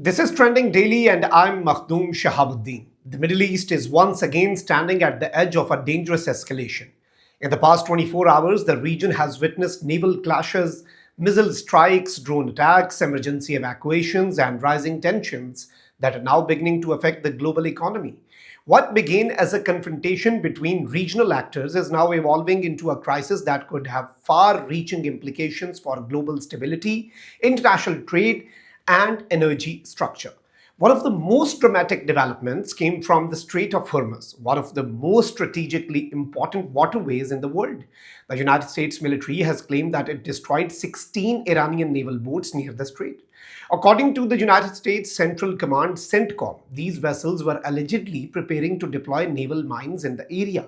This is Trending Daily, and I'm Makhdoom Shahabuddin. The Middle East is once again standing at the edge of a dangerous escalation. In the past 24 hours, the region has witnessed naval clashes, missile strikes, drone attacks, emergency evacuations, and rising tensions that are now beginning to affect the global economy. What began as a confrontation between regional actors is now evolving into a crisis that could have far reaching implications for global stability, international trade, and energy structure. One of the most dramatic developments came from the Strait of Hormuz, one of the most strategically important waterways in the world. The United States military has claimed that it destroyed 16 Iranian naval boats near the strait. According to the United States Central Command CENTCOM, these vessels were allegedly preparing to deploy naval mines in the area.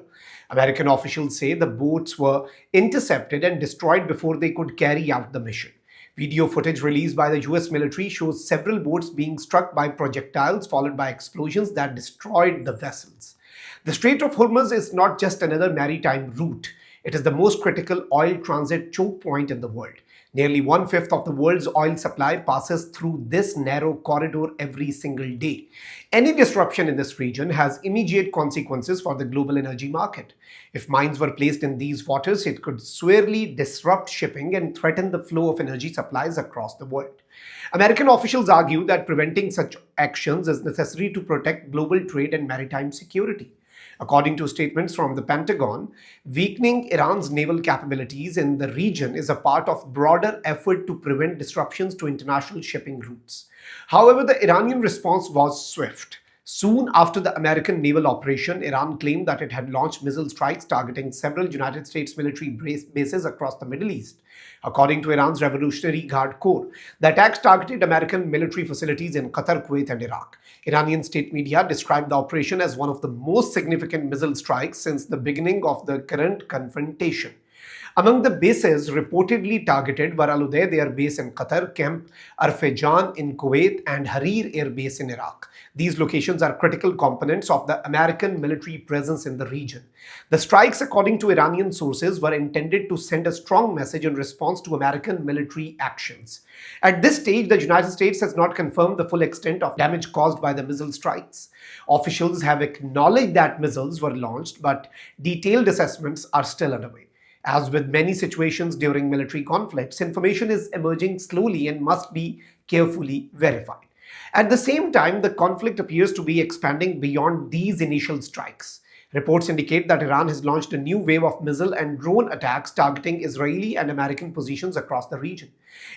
American officials say the boats were intercepted and destroyed before they could carry out the mission. Video footage released by the US military shows several boats being struck by projectiles followed by explosions that destroyed the vessels. The Strait of Hormuz is not just another maritime route, it is the most critical oil transit choke point in the world. Nearly one-fifth of the world's oil supply passes through this narrow corridor every single day. Any disruption in this region has immediate consequences for the global energy market. If mines were placed in these waters, it could severely disrupt shipping and threaten the flow of energy supplies across the world. American officials argue that preventing such actions is necessary to protect global trade and maritime security. According to statements from the Pentagon, weakening Iran's naval capabilities in the region is a part of broader effort to prevent disruptions to international shipping routes. However, the Iranian response was swift. Soon after the American naval operation, Iran claimed that it had launched missile strikes targeting several United States military bases across the Middle East. According to Iran's Revolutionary Guard Corps, the attacks targeted American military facilities in Qatar, Kuwait, and Iraq. Iranian state media described the operation as one of the most significant missile strikes since the beginning of the current confrontation. Among the bases reportedly targeted were Al Udeid Air Base in Qatar, Camp Arfejan in Kuwait, and Harir Air Base in Iraq. These locations are critical components of the American military presence in the region. The strikes, according to Iranian sources, were intended to send a strong message in response to American military actions. At this stage, the United States has not confirmed the full extent of damage caused by the missile strikes. Officials have acknowledged that missiles were launched, but detailed assessments are still underway. As with many situations during military conflicts, information is emerging slowly and must be carefully verified. At the same time, the conflict appears to be expanding beyond these initial strikes. Reports indicate that Iran has launched a new wave of missile and drone attacks targeting Israeli and American positions across the region.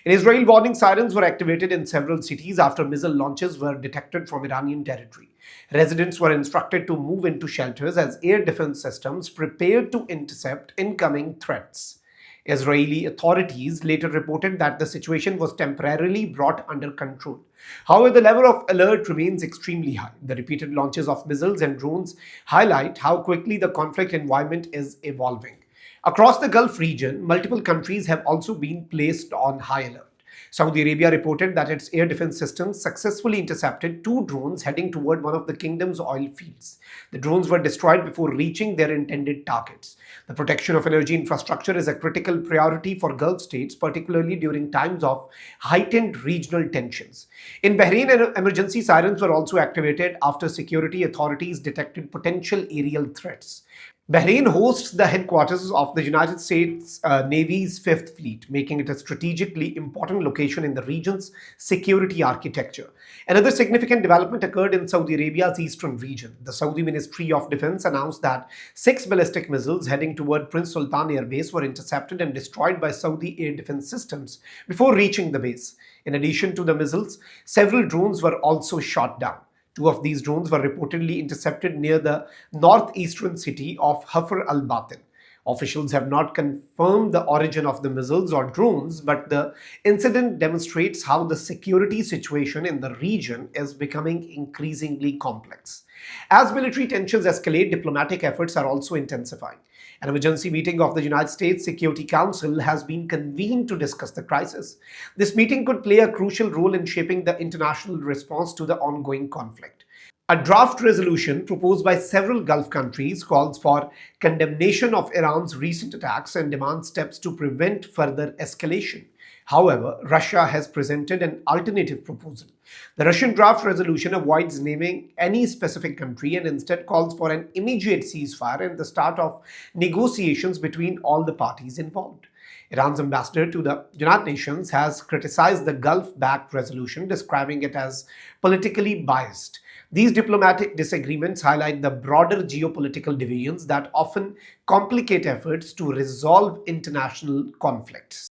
In Israel, warning sirens were activated in several cities after missile launches were detected from Iranian territory. Residents were instructed to move into shelters as air defense systems prepared to intercept incoming threats. Israeli authorities later reported that the situation was temporarily brought under control. However, the level of alert remains extremely high. The repeated launches of missiles and drones highlight how quickly the conflict environment is evolving. Across the Gulf region, multiple countries have also been placed on high alert. Saudi Arabia reported that its air defense systems successfully intercepted two drones heading toward one of the kingdom's oil fields. The drones were destroyed before reaching their intended targets. The protection of energy infrastructure is a critical priority for Gulf states, particularly during times of heightened regional tensions. In Bahrain, emergency sirens were also activated after security authorities detected potential aerial threats. Bahrain hosts the headquarters of the United States Navy's Fifth Fleet, making it a strategically important location in the region's security architecture. Another significant development occurred in Saudi Arabia's eastern region. The Saudi Ministry of Defense announced that 6 ballistic missiles heading toward Prince Sultan Air Base were intercepted and destroyed by Saudi air defense systems before reaching the base. In addition to the missiles, several drones were also shot down. Two of these drones were reportedly intercepted near the northeastern city of Hafr al-Batin. Officials have not confirmed the origin of the missiles or drones, but the incident demonstrates how the security situation in the region is becoming increasingly complex. As military tensions escalate, diplomatic efforts are also intensifying. An emergency meeting of the United States Security Council has been convened to discuss the crisis. This meeting could play a crucial role in shaping the international response to the ongoing conflict. A draft resolution proposed by several Gulf countries calls for condemnation of Iran's recent attacks and demands steps to prevent further escalation. However, Russia has presented an alternative proposal. The Russian draft resolution avoids naming any specific country and instead calls for an immediate ceasefire and the start of negotiations between all the parties involved. Iran's ambassador to the United Nations has criticized the Gulf backed resolution, describing it as politically biased. These diplomatic disagreements highlight the broader geopolitical divisions that often complicate efforts to resolve international conflicts.